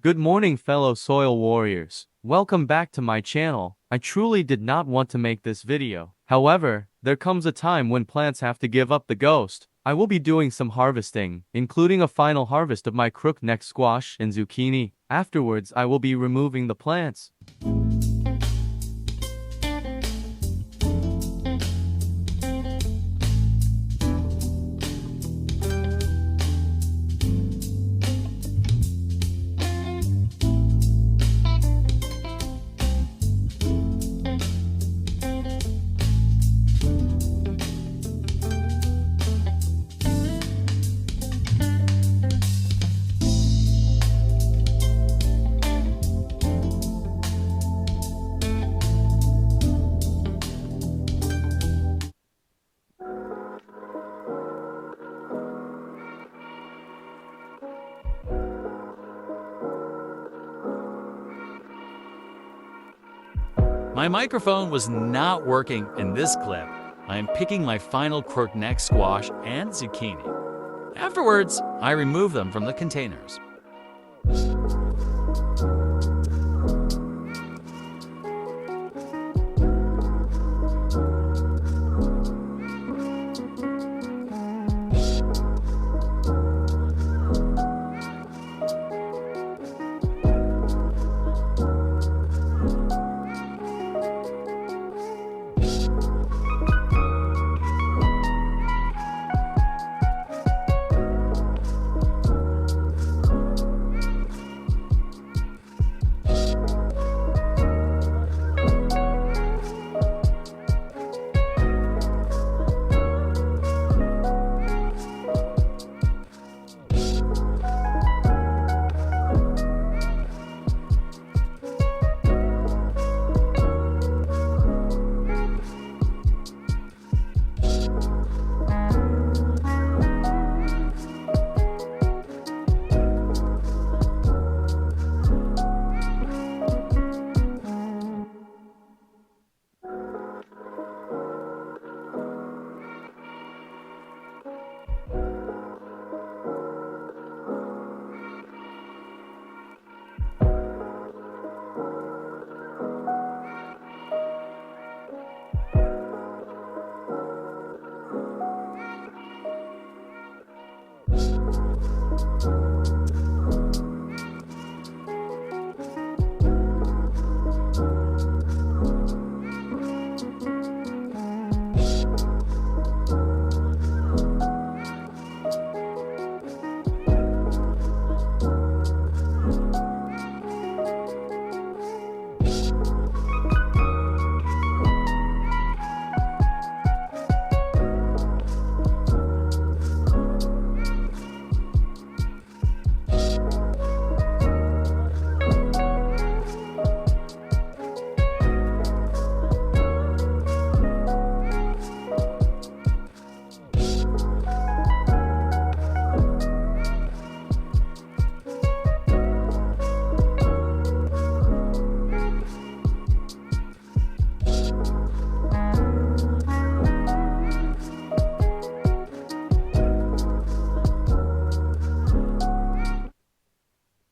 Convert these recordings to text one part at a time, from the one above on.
Good morning, fellow soil warriors. Welcome back to my channel. I truly did not want to make this video. However, there comes a time when plants have to give up the ghost. I will be doing some harvesting, including a final harvest of my crookneck squash and zucchini. Afterwards, I will be removing the plants. My microphone was not working in this clip. I am picking my final crookneck squash and zucchini. Afterwards, I remove them from the containers.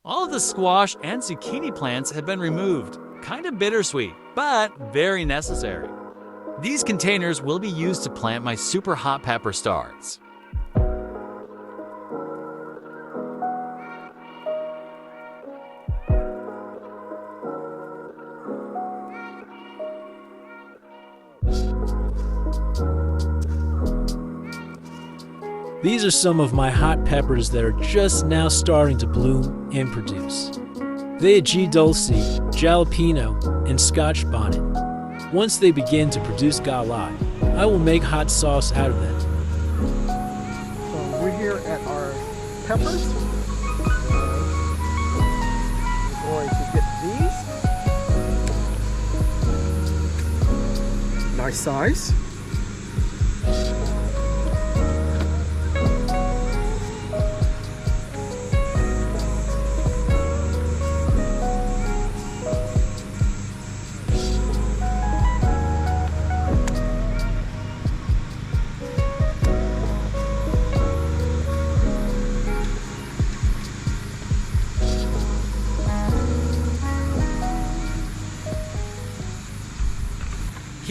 All of the squash and zucchini plants have been removed. Kind of bittersweet, but very necessary. These containers will be used to plant my super hot pepper starts. These are some of my hot peppers that are just now starting to bloom and produce. G. dulce, jalapeno, and scotch bonnet. Once they begin to produce galah, I will make hot sauce out of them. So we're here at our peppers. We're going to get these. Nice size.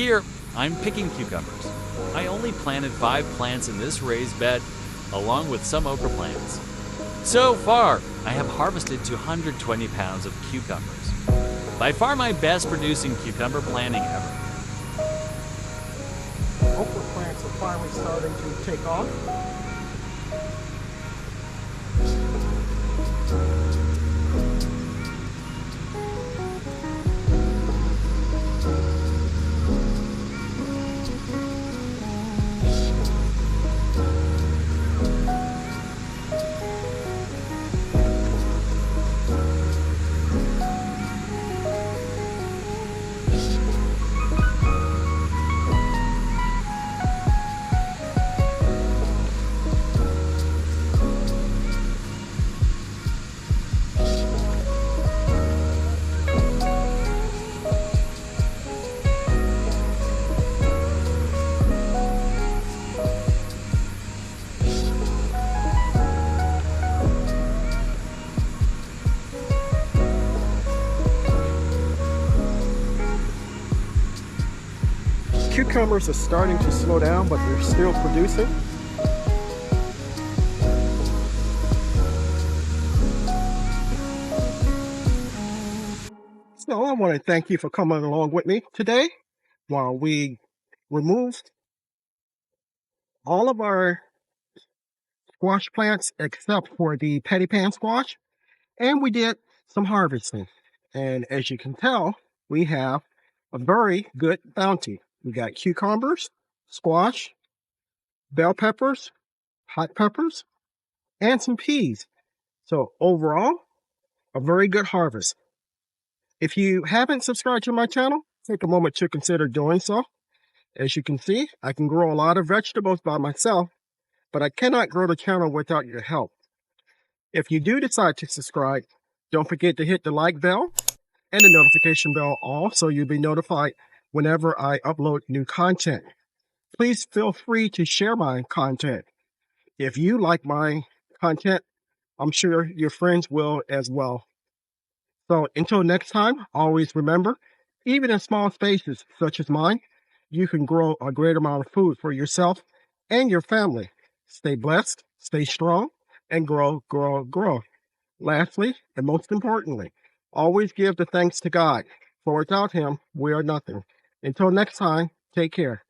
Here, I'm picking cucumbers. I only planted 5 plants in this raised bed, along with some okra plants. So far, I have harvested 220 pounds of cucumbers. By far my best producing cucumber planting ever. Okra plants are finally starting to take off. Cucumbers are starting to slow down, but they're still producing. So I want to thank you for coming along with me today while we removed all of our squash plants except for the petty pan squash, and we did some harvesting. And as you can tell, we have a very good bounty. We got cucumbers, squash, bell peppers, hot peppers, and some peas. So overall, a very good harvest. If you haven't subscribed to my channel, take a moment to consider doing so. As you can see, I can grow a lot of vegetables by myself, but I cannot grow the channel without your help. If you do decide to subscribe, don't forget to hit the like bell and the notification bell all so you'll be notified whenever I upload new content. Please feel free to share my content. If you like my content, I'm sure your friends will as well. So until next time, always remember, even in small spaces such as mine, you can grow a great amount of food for yourself and your family. Stay blessed, stay strong, and grow, grow, grow. Lastly, and most importantly, always give the thanks to God, for without Him, we are nothing. Until next time, take care.